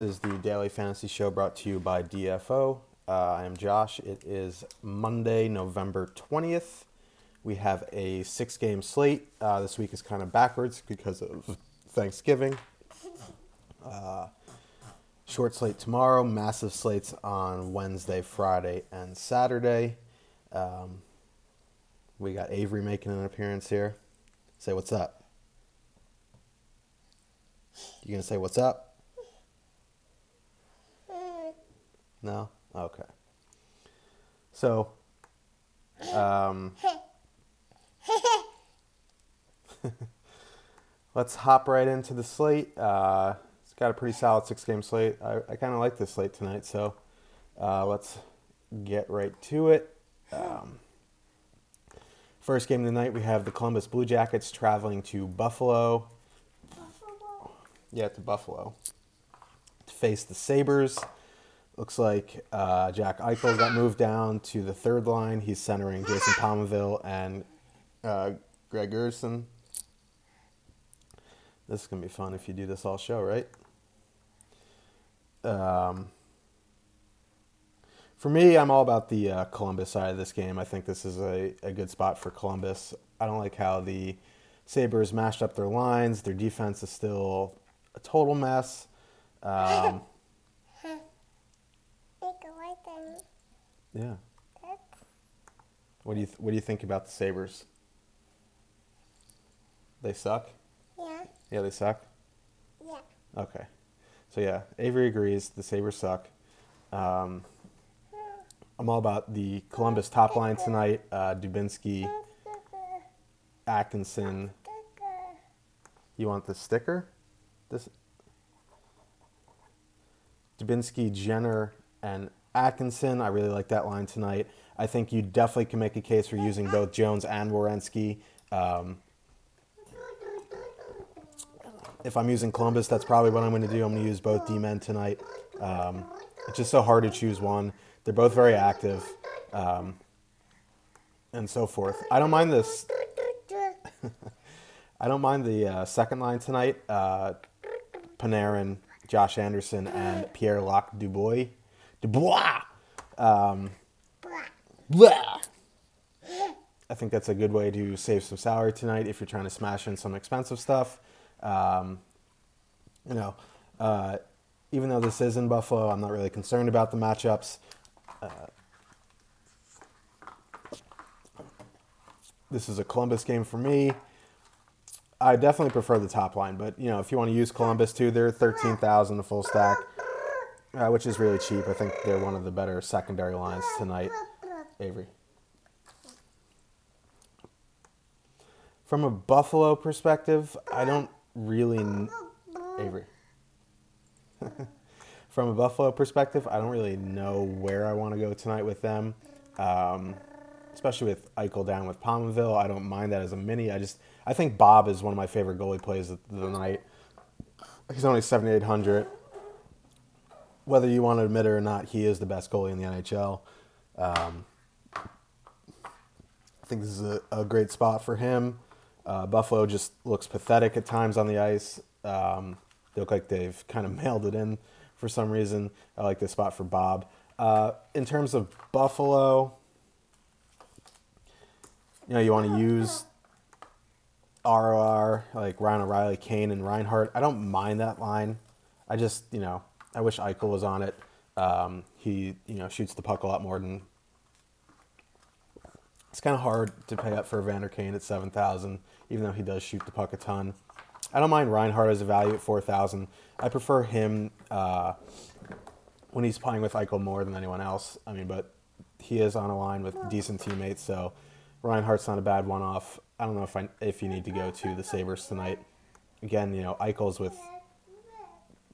This is the Daily Fantasy Show brought to you by DFO. I am Josh. It is Monday, November 20th. We have a 6-game slate. This week is kind of backwards because of Thanksgiving. Short slate tomorrow, massive slates on Wednesday, Friday, and Saturday. We got Avery making an appearance here. Say what's up. You gonna say what's up? No? Okay. So, let's hop right into the slate. It's got a pretty solid 6-game slate. I kind of like this slate tonight, so let's get right to it. First game of the night, we have the Columbus Blue Jackets traveling to Buffalo. Yeah, to Buffalo. To face the Sabres. Looks like Jack Eichel got moved down to the third line. He's centering Jason Palmaville and Greg Gerson. This is going to be fun if you do this all show, right? For me, I'm all about the Columbus side of this game. I think this is a good spot for Columbus. I don't like how the Sabres mashed up their lines. Their defense is still a total mess. Yeah. What do you think about the Sabres? They suck? Yeah. Yeah, they suck? Yeah. Okay. So yeah, Avery agrees. The Sabres suck. I'm all about the Columbus top line tonight. Dubinsky, Atkinson. You want the sticker? This Dubinsky, Jenner, and Atkinson. I really like that line tonight. I think you definitely can make a case for using both Jones and Werenski. If I'm using Columbus, that's probably what I'm going to do. I'm going to use both D-men tonight. It's just so hard to choose one. They're both very active, and so forth. I don't mind this. I don't mind the second line tonight. Panarin, Josh Anderson, and Pierre-Luc Dubois. I think that's a good way to save some salary tonight if you're trying to smash in some expensive stuff. Even though this is in Buffalo, I'm not really concerned about the matchups. This is a Columbus game for me. I definitely prefer the top line, but if you want to use Columbus too, they're 13,000 a full stack, which is really cheap. I think they're one of the better secondary lines tonight. Avery. From a Buffalo perspective, I don't really... Avery. From a Buffalo perspective, I don't really know where I want to go tonight with them, especially with Eichel down with Palmaville. I don't mind that as a mini. I think Bob is one of my favorite goalie plays of the night. He's only 7,800. Whether you want to admit it or not, he is the best goalie in the NHL. I think this is a great spot for him. Buffalo just looks pathetic at times on the ice. They look like they've kind of mailed it in for some reason. I like this spot for Bob. In terms of Buffalo, you want to use ROR, like Ryan O'Reilly, Kane, and Reinhart. I don't mind that line. I just, I wish Eichel was on it. He, shoots the puck a lot more than... It's kind of hard to pay up for Evander Kane at 7,000, even though he does shoot the puck a ton. I don't mind Reinhart as a value at 4,000. I prefer him when he's playing with Eichel more than anyone else. But he is on a line with decent teammates, so Reinhardt's not a bad one-off. I don't know if you need to go to the Sabres tonight. Again, Eichel's with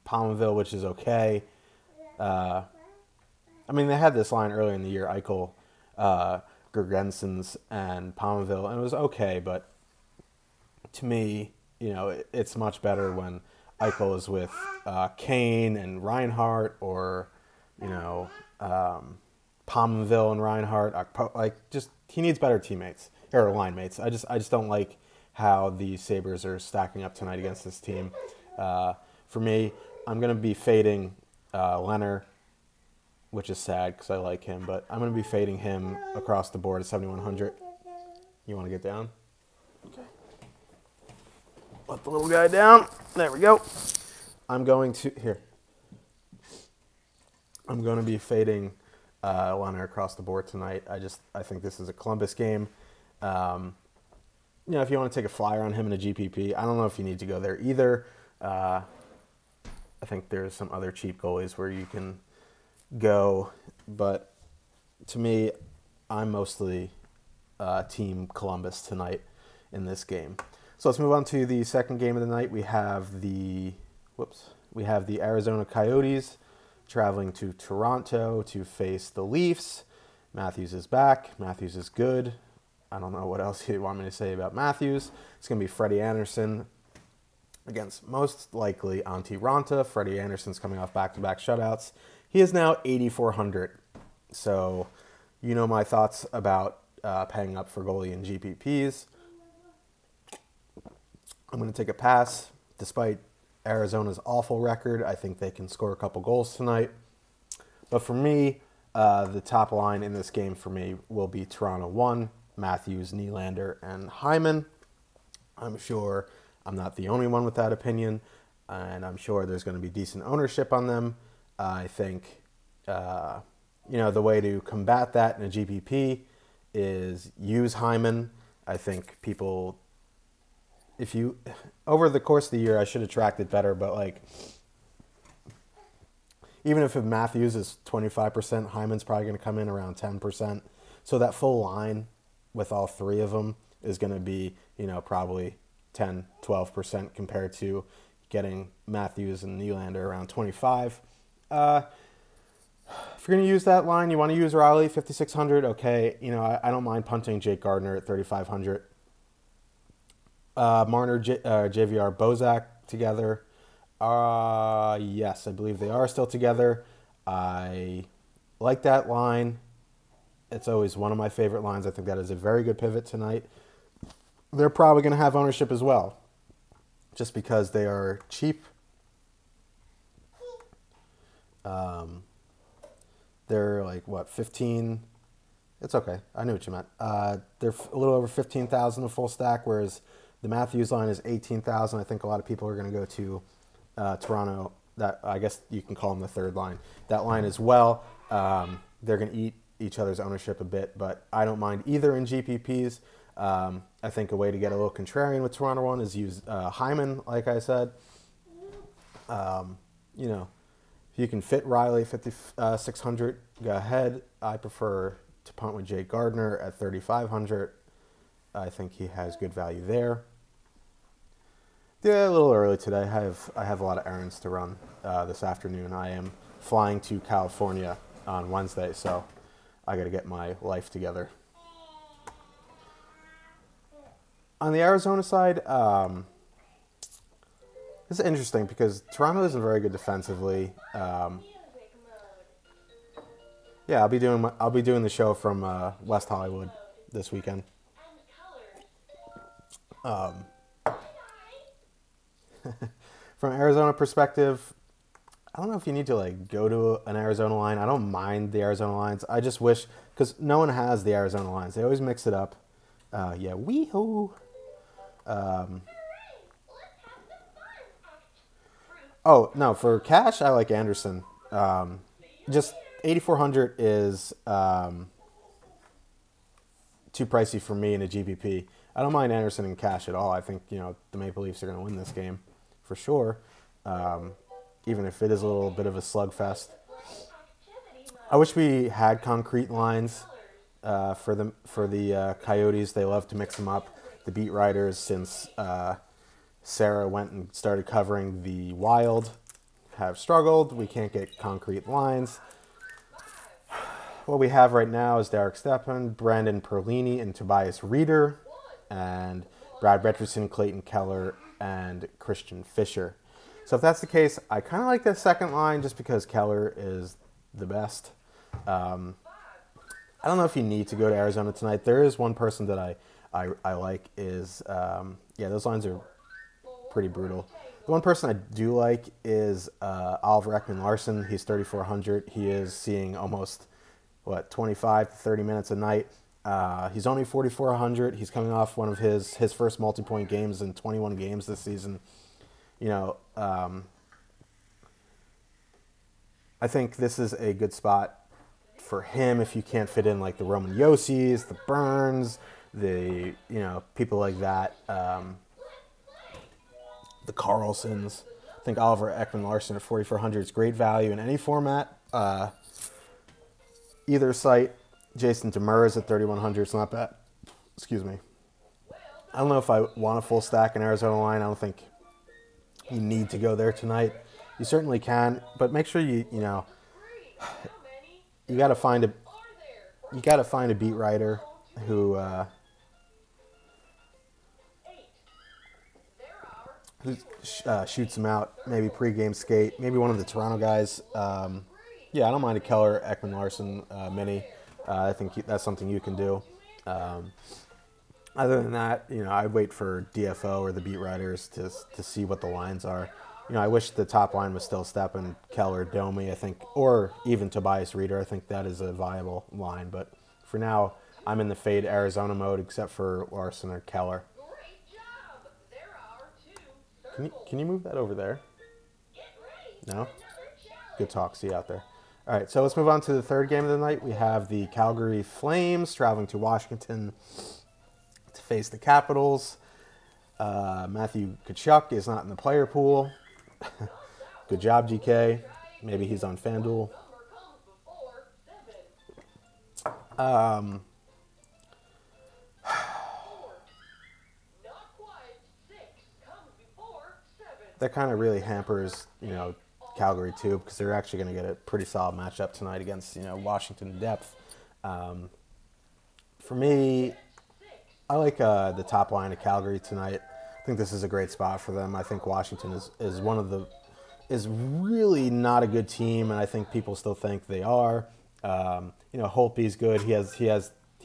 Palmaville, which is okay. They had this line earlier in the year, Eichel, Gergensons, and Palmaville, and it was okay, but to me, it's much better when Eichel is with Kane and Reinhart, or, Palmaville and Reinhart. He needs better teammates, or line mates. I just don't like how the Sabres are stacking up tonight against this team. For me, I'm going to be fading Leonard, which is sad because I like him, but I'm going to be fading him across the board at 7,100. You want to get down? Okay. Let the little guy down. There we go. I'm going to be fading Leonard across the board tonight. I think this is a Columbus game. If you want to take a flyer on him in a GPP, I don't know if you need to go there either. I think there's some other cheap goalies where you can go, but to me, I'm mostly Team Columbus tonight in this game. So let's move on to the second game of the night. We have the Arizona Coyotes traveling to Toronto to face the Leafs. Matthews is back. Matthews is good. I don't know what else you want me to say about Matthews. It's going to be Freddie Anderson against most likely Antti Ranta. Freddie Anderson's coming off back-to-back shutouts. He is now 8,400. So you know my thoughts about paying up for goalie in GPPs. I'm going to take a pass. Despite Arizona's awful record, I think they can score a couple goals tonight. But for me, the top line in this game for me will be Toronto 1, Matthews, Nylander, and Hyman. I'm sure I'm not the only one with that opinion, and I'm sure there's going to be decent ownership on them. I think, the way to combat that in a GPP is use Hyman. I think people, over the course of the year, I should have tracked it better, but even if Matthews is 25%, Hyman's probably going to come in around 10%. So that full line with all three of them is going to be, probably 10, 12% compared to getting Matthews and Nylander around 25. If you're going to use that line, you want to use Riley, 5,600, okay. I don't mind punting Jake Gardner at 3,500. Marner, JVR, Bozak together. Yes, I believe they are still together. I like that line. It's always one of my favorite lines. I think that is a very good pivot tonight. They're probably going to have ownership as well, just because they are cheap. They're 15? It's okay. I knew what you meant. They're a little over 15,000 a full stack, whereas the Matthews line is 18,000. I think a lot of people are going to go to Toronto. That, I guess you can call them the third line. That line as well. They're going to eat each other's ownership a bit, but I don't mind either in GPPs. I think a way to get a little contrarian with Toronto one is use Hyman, like I said. If you can fit Riley 5,600, go ahead. I prefer to punt with Jake Gardner at 3,500. I think he has good value there. Yeah, a little early today. I have a lot of errands to run this afternoon. I am flying to California on Wednesday, so I got to get my life together. On the Arizona side, this is interesting because Toronto isn't very good defensively. I'll be doing the show from West Hollywood this weekend. From Arizona perspective, I don't know if you need to go to an Arizona line. I don't mind the Arizona lines. I just wish, because no one has the Arizona lines. They always mix it up. Wee-hoo. Oh, no, for cash, I like Anderson. Just 8,400 is too pricey for me in a GPP. I don't mind Anderson in cash at all. I think, the Maple Leafs are going to win this game for sure, even if it is a little bit of a slugfest. I wish we had concrete lines for the Coyotes. They love to mix them up. The beat writers, since Sarah went and started covering the Wild, have struggled. We can't get concrete lines. What we have right now is Derek Stepan, Brandon Perlini, and Tobias Reeder, and Brad Richardson, Clayton Keller, and Christian Fisher. So if that's the case, I kind of like the second line just because Keller is the best. I don't know if you need to go to Arizona tonight. There is one person that I like is, those lines are pretty brutal. The one person I do like is Oliver Ekman-Larsson. He's 3,400. He is seeing almost, 25 to 30 minutes a night. He's only 4,400. He's coming off one of his first multi-point games in 21 games this season. You know, I think this is a good spot for him if you can't fit in like the Roman Yossi's, the Burns, the, people like that, the Carlsons. I think Oliver Ekman-Larsson at 4,400 is great value in any format. Either site. Jason Demers at 3,100 is not bad. Excuse me. I don't know if I want a full stack in Arizona line. I don't think you need to go there tonight. You certainly can, but make sure you got to find a beat writer who shoots them out. Maybe pregame skate. Maybe one of the Toronto guys. Yeah, I don't mind a Keller Ekman-Larsson mini. I think that's something you can do. Other than that, I'd wait for DFO or the beat writers to see what the lines are. I wish the top line was still Steppen, Keller, Domi, I think, or even Tobias Reeder. I think that is a viable line. But for now, I'm in the fade Arizona mode, except for Larson or Keller. Can you move that over there? No? Good talk. See you out there. All right, so let's move on to the third game of the night. We have the Calgary Flames traveling to Washington to face the Capitals. Matthew Tkachuk is not in the player pool. Good job, GK. Maybe he's on FanDuel. That kind of really hampers, Calgary too, because they're actually going to get a pretty solid matchup tonight against, Washington depth. For me, I like the top line of Calgary tonight. I think this is a great spot for them. I think Washington is really not a good team, and I think people still think they are. Holtby's good. He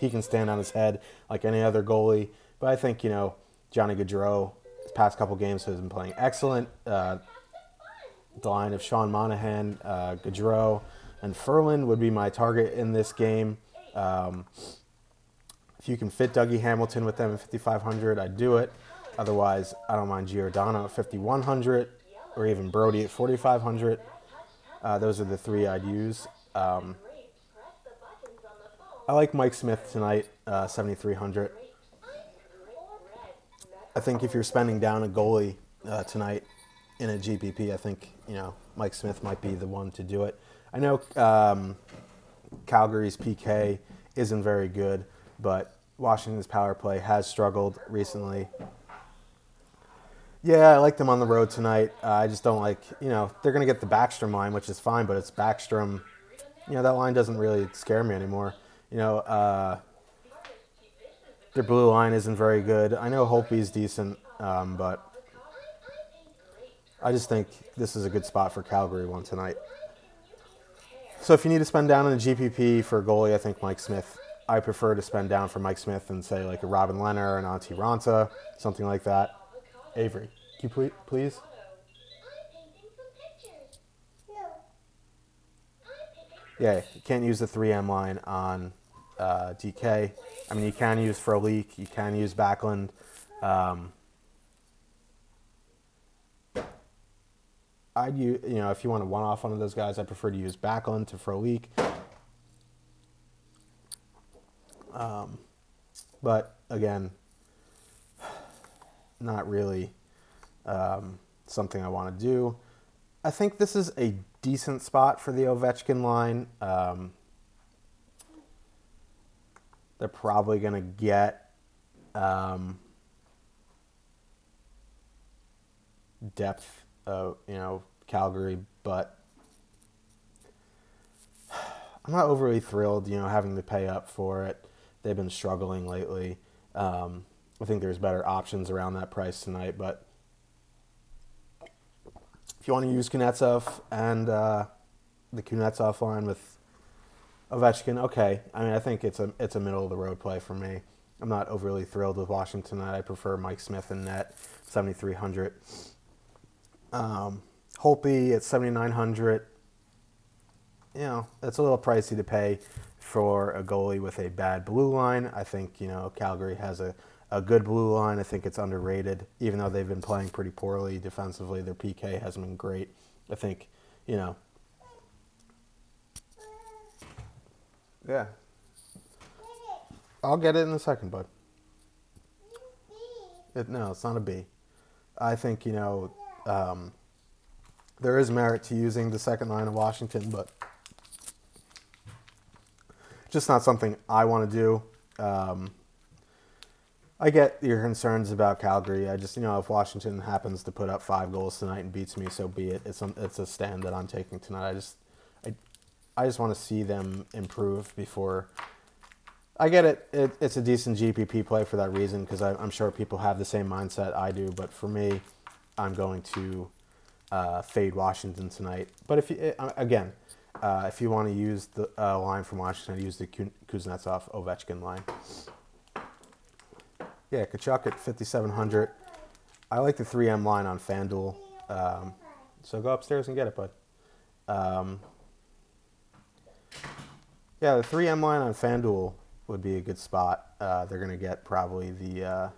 can stand on his head like any other goalie. But I think Johnny Gaudreau, his past couple games has been playing excellent. The line of Sean Monahan, Gaudreau, and Ferland would be my target in this game. If you can fit Dougie Hamilton with them at 5,500, I'd do it. Otherwise, I don't mind Giordano at 5,100 or even Brody at 4,500. Those are the three I'd use. I like Mike Smith tonight, 7,300. I think if you're spending down a goalie tonight in a GPP, I think Mike Smith might be the one to do it. I know Calgary's PK isn't very good, but Washington's power play has struggled recently. Yeah, I like them on the road tonight. I just don't like, they're going to get the Backstrom line, which is fine, but it's Backstrom. That line doesn't really scare me anymore. Their blue line isn't very good. I know Holtby's decent, but I just think this is a good spot for Calgary one tonight. So if you need to spend down in the GPP for a goalie, I think Mike Smith. I prefer to spend down for Mike Smith than, say, like a Robin Lehner or an Antti Raanta, something like that. Avery, can you please? Yeah, you can't use the 3M line on DK. I mean, you can use Frolik, you can use Backlund. I'd use, if you want to one-off one of those guys, I prefer to use Backlund to Frolik. But again, not really something I want to do. I think this is a decent spot for the Ovechkin line. They're probably going to get depth of, Calgary, but I'm not overly thrilled, having to pay up for it. They've been struggling lately. I think there's better options around that price tonight, but if you want to use Kuznetsov and the Kuznetsov line with Ovechkin, okay. I mean, I think it's a middle of the road play for me. I'm not overly thrilled with Washington tonight. I prefer Mike Smith in net, 7,300. Holtby at 7,900. You know, it's a little pricey to pay for a goalie with a bad blue line. I think, you know, Calgary has a good blue line. I think it's underrated, even though they've been playing pretty poorly defensively. Their PK hasn't been great. I think, you know. Yeah. I'll get it in a second, bud. No, it's not a B. I think, you know, there is merit to using the second line of Washington, but just not something I want to do. I get your concerns about Calgary. I just, you know, if Washington happens to put up 5 goals tonight and beats me, so be it. It's a stand that I'm taking tonight. I just want to see them improve before. I get it. It's a decent GPP play for that reason, because I'm sure people have the same mindset I do. But for me, I'm going to fade Washington tonight. But if you if you want to use the line from Washington, use the Kuznetsov Ovechkin line. Yeah, Kachuk at 5,700. I like the 3M line on FanDuel. So go upstairs and get it, bud. Yeah, the 3M line on FanDuel would be a good spot. They're going to get probably the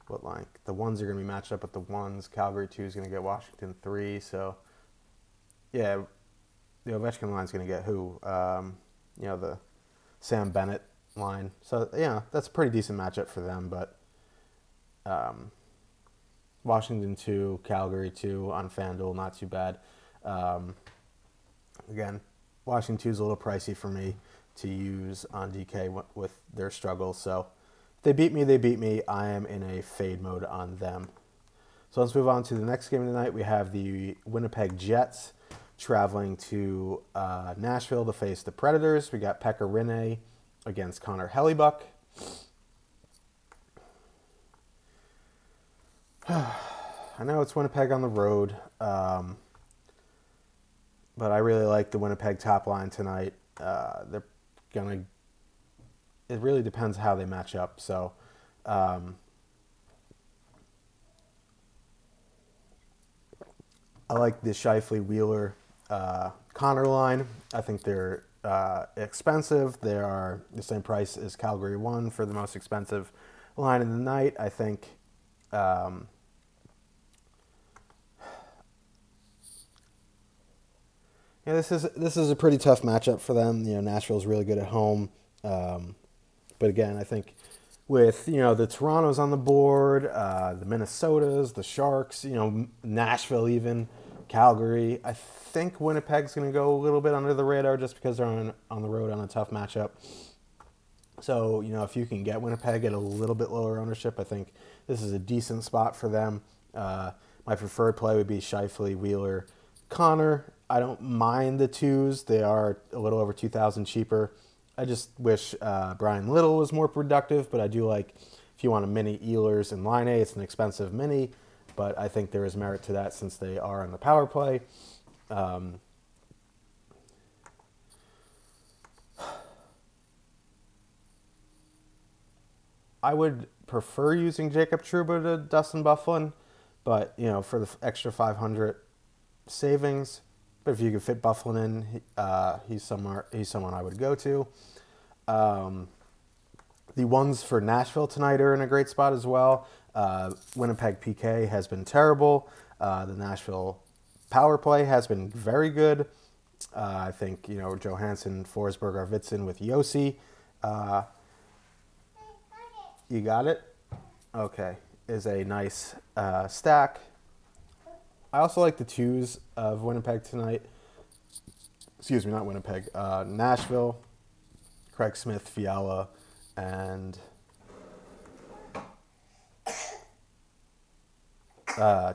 what line? The ones are going to be matched up with the ones. Calgary 2 is going to get Washington 3. So, yeah, the Ovechkin line is going to get who? You know, the Sam Bennett line. So, yeah, that's a pretty decent matchup for them. But Washington 2, Calgary 2 on FanDuel, not too bad. Again, Washington 2 is a little pricey for me to use on DK with their struggles. So, if they beat me, they beat me. I am in a fade mode on them. So let's move on to the next game of the night. We have the Winnipeg Jets traveling to Nashville to face the Predators. We got Pekka Rinne against Connor Hellebuck. I know it's Winnipeg on the road, but I really like the Winnipeg top line tonight. They're going to... It really depends how they match up. So, I like the Scheifele, Wheeler, Connor line. I think they're expensive. They are the same price as Calgary 1 for the most expensive line of the night. I think this is a pretty tough matchup for them. You know, Nashville's really good at home. But again, I think with, you know, the Torontos on the board, the Minnesotas, the Sharks, you know, Nashville even, Calgary, I think Winnipeg's going to go a little bit under the radar just because they're on the road on a tough matchup. So, you know, if you can get Winnipeg at a little bit lower ownership, I think this is a decent spot for them. My preferred play would be Scheifele, Wheeler, Connor. I don't mind the 2s. They are a little over $2,000 cheaper. I just wish Brian Little was more productive, but I do like, if you want a mini Ehlers and Line A, it's an expensive mini, but I think there is merit to that since they are on the power play. I would prefer using Jacob Trouba to Dustin Byfuglien, but, you know, for the extra 500 savings. But if you could fit Byfuglien in, he's someone I would go to. The ones for Nashville tonight are in a great spot as well. Winnipeg PK has been terrible. The Nashville power play has been very good. I think, you know, Johansson, Forsberg, Arvidsson with Yossi. You got it? Okay. Is a nice stack. I also like the 2s of Winnipeg tonight. Excuse me, not Winnipeg. Nashville, Craig Smith, Fiala, and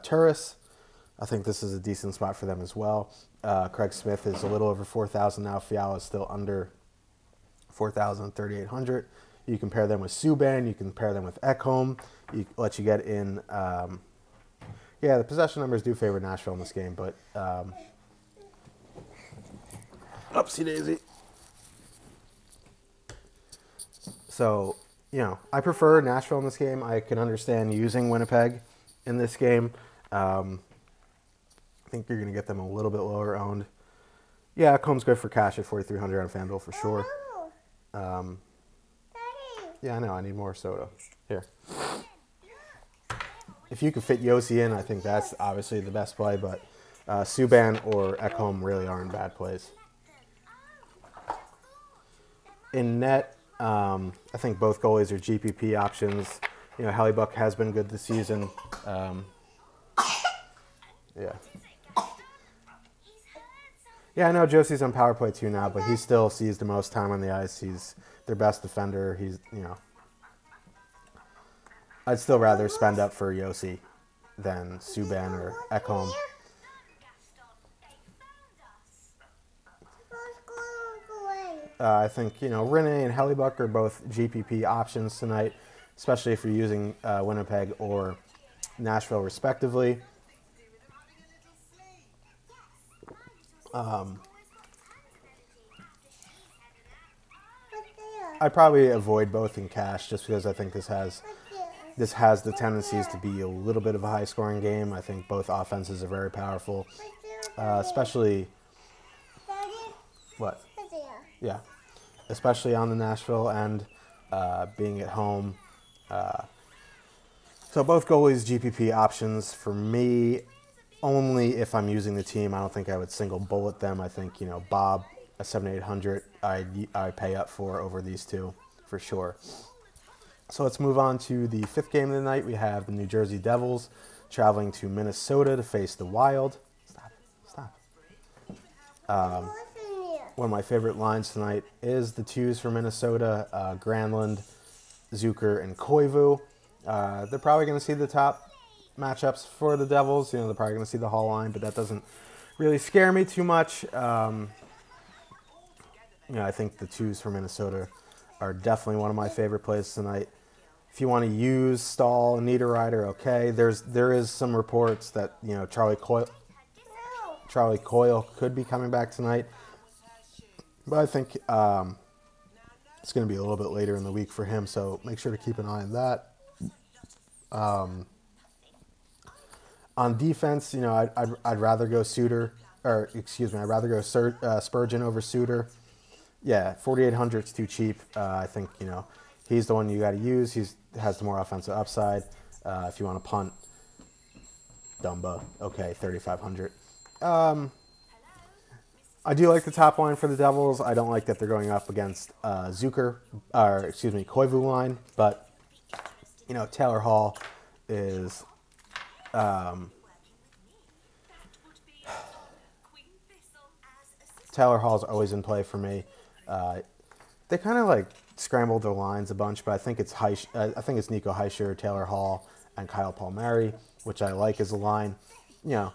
Turris. I think this is a decent spot for them as well. Craig Smith is a little over 4,000 now. Fiala is still under 4,000, 3,800. You can pair them with Subban. You can pair them with Ekholm. Let you get in... yeah, the possession numbers do favor Nashville in this game, but upsie daisy. So you know, I prefer Nashville in this game. I can understand using Winnipeg in this game. I think you're going to get them a little bit lower owned. Yeah, Combs good for cash at 4,300 on FanDuel for sure. Yeah, I know. I need more soda. Here. If you could fit Yossi in, I think that's obviously the best play, but Subban or Ekholm really aren't bad plays. In net, I think both goalies are GPP options. You know, Hellebuck has been good this season. Yeah. Yeah, I know Josie's on power play too now, but he still sees the most time on the ice. He's their best defender. He's, you know, I'd still rather spend up for Yossi than Subban or Ekholm. I think, you know, Rinne and Hellebuck are both GPP options tonight, especially if you're using Winnipeg or Nashville respectively. I'd probably avoid both in cash just because I think this has the tendencies to be a little bit of a high-scoring game. I think both offenses are very powerful, especially what? Yeah, especially on the Nashville end, being at home. So both goalies GPP options for me. Only if I'm using the team. I don't think I would single bullet them. I think, you know, Bob, a 7,800, I pay up for over these two for sure. So let's move on to the fifth game of the night. We have the New Jersey Devils traveling to Minnesota to face the Wild. Stop. One of my favorite lines tonight is the twos for Minnesota, Granlund, Zucker, and Koivu. They're probably going to see the top matchups for the Devils. You know, they're probably going to see the Hall line, but that doesn't really scare me too much. You know, I think the twos for Minnesota are definitely one of my favorite plays tonight. If you want to use Stahl and Niederreiter, okay. There is some reports that, you know, Charlie Coyle could be coming back tonight, but I think it's going to be a little bit later in the week for him, so make sure to keep an eye on that. On defense, you know, I'd rather go Suter, or excuse me, I'd rather go Spurgeon over Suter. Yeah, 4,800 is too cheap. I think, you know, he's the one you got to use. He has the more offensive upside. If you want to punt, Dumba, okay, 3,500. I do like the top line for the Devils. I don't like that they're going up against Koivu line, but, you know, Taylor Hall is... Taylor Hall's always in play for me. They kind of like scrambled their lines a bunch, but I think it's Nico Hischier, Taylor Hall, and Kyle Palmieri, which I like as a line. You know,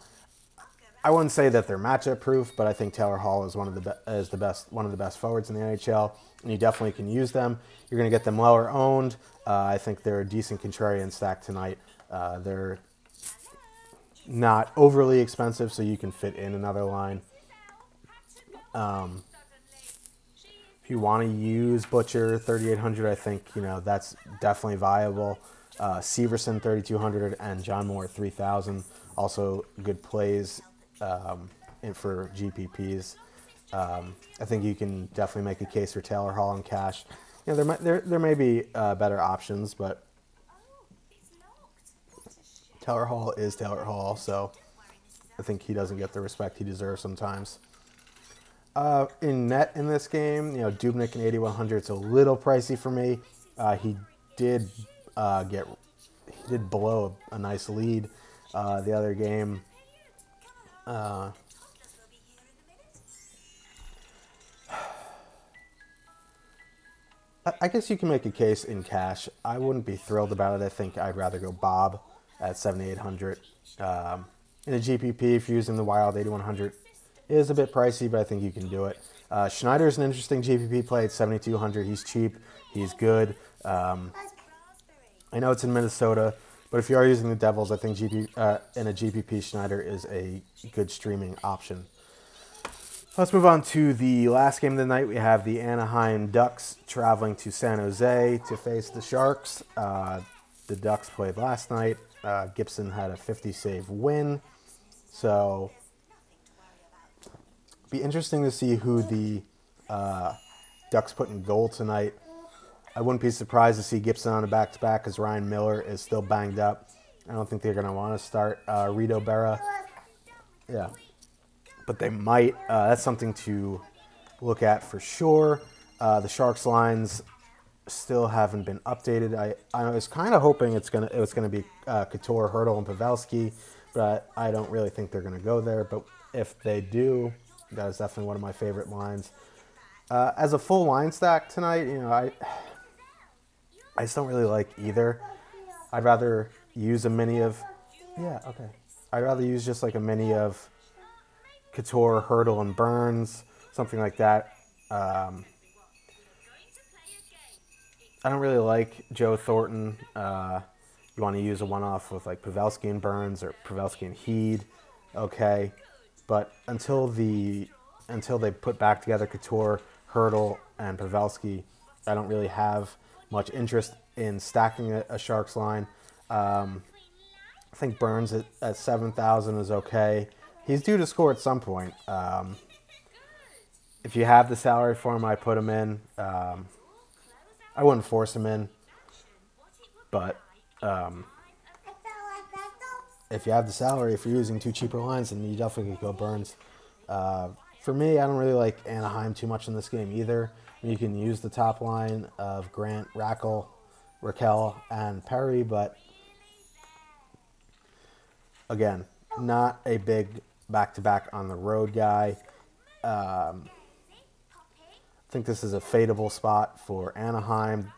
I wouldn't say that they're matchup proof, but I think Taylor Hall is one of the best forwards in the NHL, and you definitely can use them. You're going to get them lower owned. I think they're a decent contrarian stack tonight. They're not overly expensive, so you can fit in another line. If you want to use Butcher 3,800, I think, you know, that's definitely viable. Severson 3,200 and John Moore 3,000, also good plays for GPPs. I think you can definitely make a case for Taylor Hall in cash. You know, there may be better options, but Taylor Hall is Taylor Hall, so I think he doesn't get the respect he deserves sometimes. In net in this game, you know, Dubnyk and 8,100 is a little pricey for me. He did blow a nice lead the other game. I guess you can make a case in cash. I wouldn't be thrilled about it. I think I'd rather go Bob at 7,800. In a GPP, if you're using the Wild, 8,100 is a bit pricey, but I think you can do it. Schneider's an interesting GPP play at 7,200. He's cheap. He's good. I know it's in Minnesota, but if you are using the Devils, I think in a GPP, Schneider is a good streaming option. Let's move on to the last game of the night. We have the Anaheim Ducks traveling to San Jose to face the Sharks. The Ducks played last night. Gibson had a 50-save win. So, be interesting to see who the Ducks put in goal tonight. I wouldn't be surprised to see Gibson on a back-to-back because Ryan Miller is still banged up. I don't think they're going to want to start Rito Berra. Yeah. But they might. That's something to look at for sure. The Sharks lines still haven't been updated. I was kind of hoping it was gonna be Couture, Hurdle, and Pavelski, but I don't really think they're gonna go there. But if they do, that is definitely one of my favorite lines. As a full line stack tonight, I just don't really like either. I'd rather use a mini of I'd rather use just like a mini of Couture, Hurdle, and Burns, something like that. I don't really like Joe Thornton. You want to use a one-off with like Pavelski and Burns or Pavelski and Heed, okay. But until they put back together Couture, Hurdle, and Pavelski, I don't really have much interest in stacking a Sharks line. I think Burns at 7,000 is okay. He's due to score at some point. If you have the salary for him, I put him in. I wouldn't force him in. But if you have the salary, if you're using two cheaper lines, then you definitely could go Burns. For me, I don't really like Anaheim too much in this game either. You can use the top line of Grant, Raquel, and Perry, but again, not a big back-to-back on the road guy. I think this is a fadeable spot for Anaheim.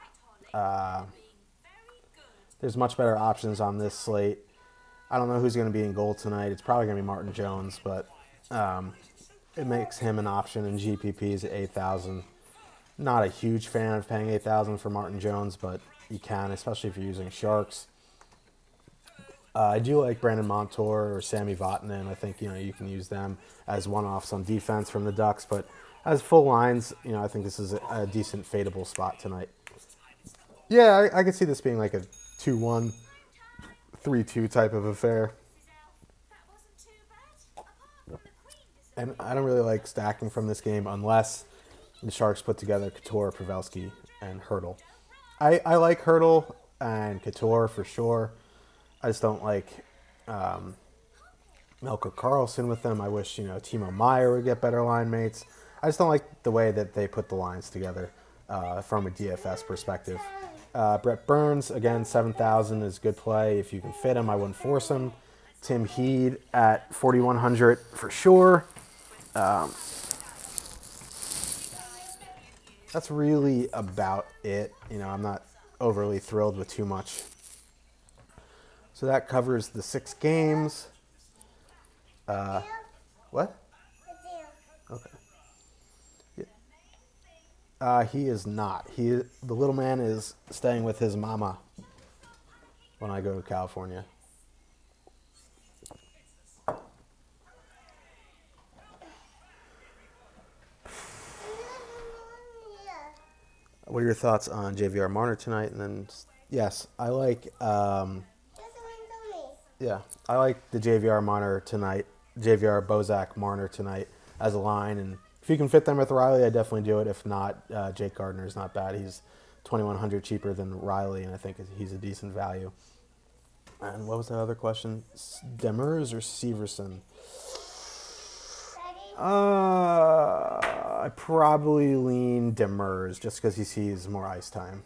There's much better options on this slate. I don't know who's going to be in goal tonight. It's probably going to be Martin Jones, but it makes him an option in GPPs at 8,000. Not a huge fan of paying 8,000 for Martin Jones, but you can, especially if you're using Sharks. I do like Brandon Montour or Sammy Vatanen. I think you can use them as one-offs on defense from the Ducks, but as full lines, I think this is a decent fadeable spot tonight. Yeah, I could see this being like a 2-1, 3-2 type of affair. And I don't really like stacking from this game unless the Sharks put together Couture, Pavelski, and Hurdle. I like Hurdle and Couture for sure. I just don't like Melker Karlsson with them. I wish, Timo Meier would get better line mates. I just don't like the way that they put the lines together from a DFS perspective. Brett Burns, again, 7,000 is good play. If you can fit him, I wouldn't force him. Tim Heed at 4,100 for sure. That's really about it. I'm not overly thrilled with too much. So that covers the 6 games. What? Okay. Yeah. He is not. The little man is staying with his mama when I go to California. What are your thoughts on JVR Marner tonight? And then, yes, I like. I like the JVR Marner tonight. JVR Bozak Marner tonight as a line, and if you can fit them with Riley, I definitely do it. If not, Jake Gardner is not bad. He's 2,100 cheaper than Riley, and I think he's a decent value. And what was the other question? Demers or Severson? I probably lean Demers just because he sees more ice time.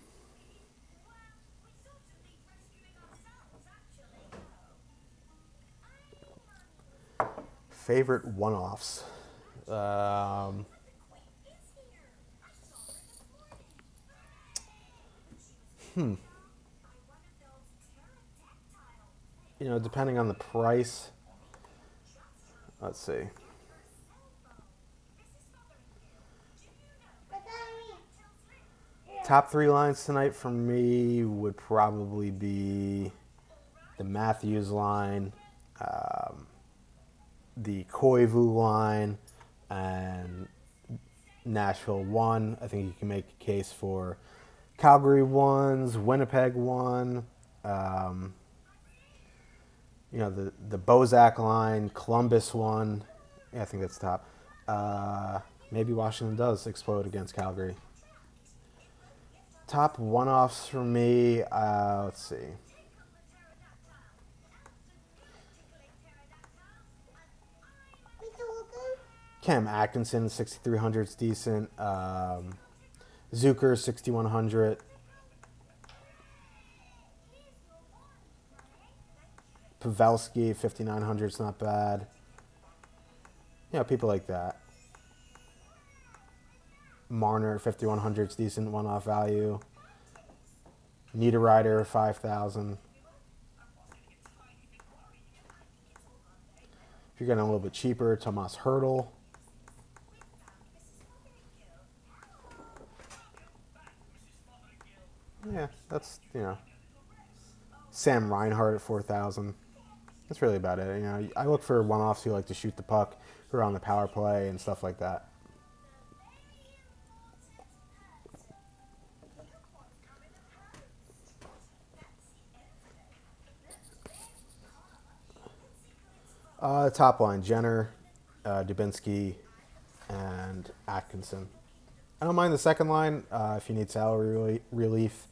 Favorite one-offs? Depending on the price. Let's see. Top 3 lines tonight for me would probably be the Matthews line, the Koivu line, and Nashville 1. I think you can make a case for Calgary 1s, Winnipeg 1. You know, the Bozak line, Columbus 1. Yeah, I think that's top. Maybe Washington does explode against Calgary. Top one-offs for me, let's see. Cam Atkinson, 6,300 is decent. Zucker, 6,100. Pavelski, 5,900 is not bad. You know, people like that. Marner, 5,100 is decent one-off value. Niederreiter, 5,000. If you're getting a little bit cheaper, Tomas Hertl. Yeah, that's, you know. Sam Reinhart at 4,000. That's really about it. You know, I look for one-offs who like to shoot the puck, who are on the power play and stuff like that. Top line, Jenner, Dubinsky, and Atkinson. I don't mind the second line if you need salary relief.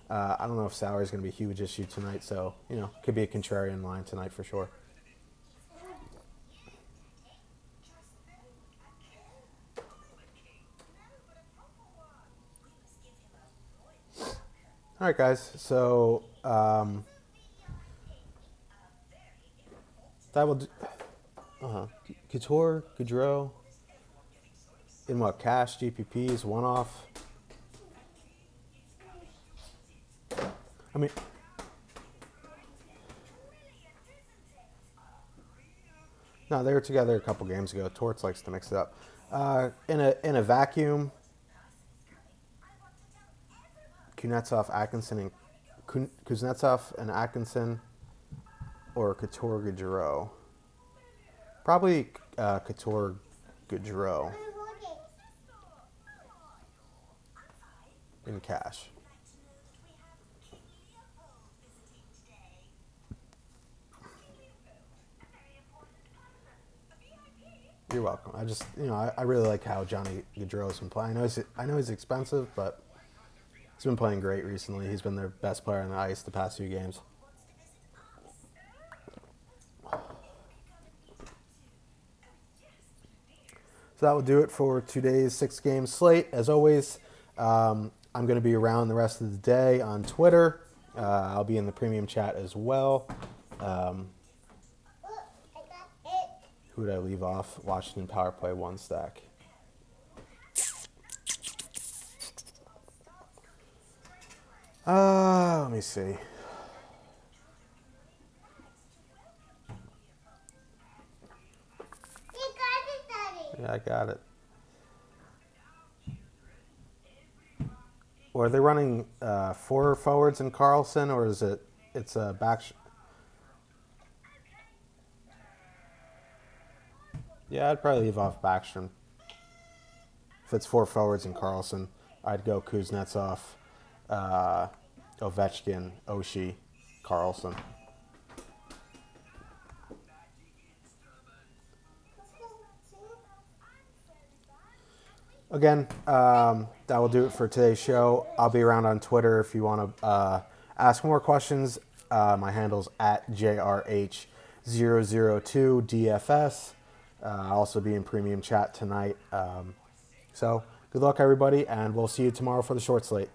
I don't know if salary is going to be a huge issue tonight, so, you know, could be a contrarian line tonight for sure. All right, guys, so that will do. Couture, Gaudreau, in what, cash, GPPs, one-off. I mean, no, they were together a couple games ago. Torts likes to mix it up. In a vacuum, Kuznetsov, Atkinson, and Kuznetsov and Atkinson, or Couture, Gaudreau. Probably Couture, Gaudreau in cash. You're welcome. I just, you know, I really like how Johnny Gaudreau's been playing. I know he's expensive, but he's been playing great recently. He's been their best player on the ice the past few games. So that will do it for today's 6-game slate. As always, I'm going to be around the rest of the day on Twitter. I'll be in the premium chat as well. Who would I leave off? Washington power play 1 stack. Let me see. Yeah, I got it. Or are they running 4 forwards in Carlson, or is it's a back? Yeah, I'd probably leave off Backstrom. If it's 4 forwards in Carlson, I'd go Kuznetsov, Ovechkin, Oshie, Carlson. Again, that will do it for today's show. I'll be around on Twitter if you want to ask more questions. My handle's at JRH002DFS. I'll also be in premium chat tonight. So good luck, everybody, and we'll see you tomorrow for the short slate.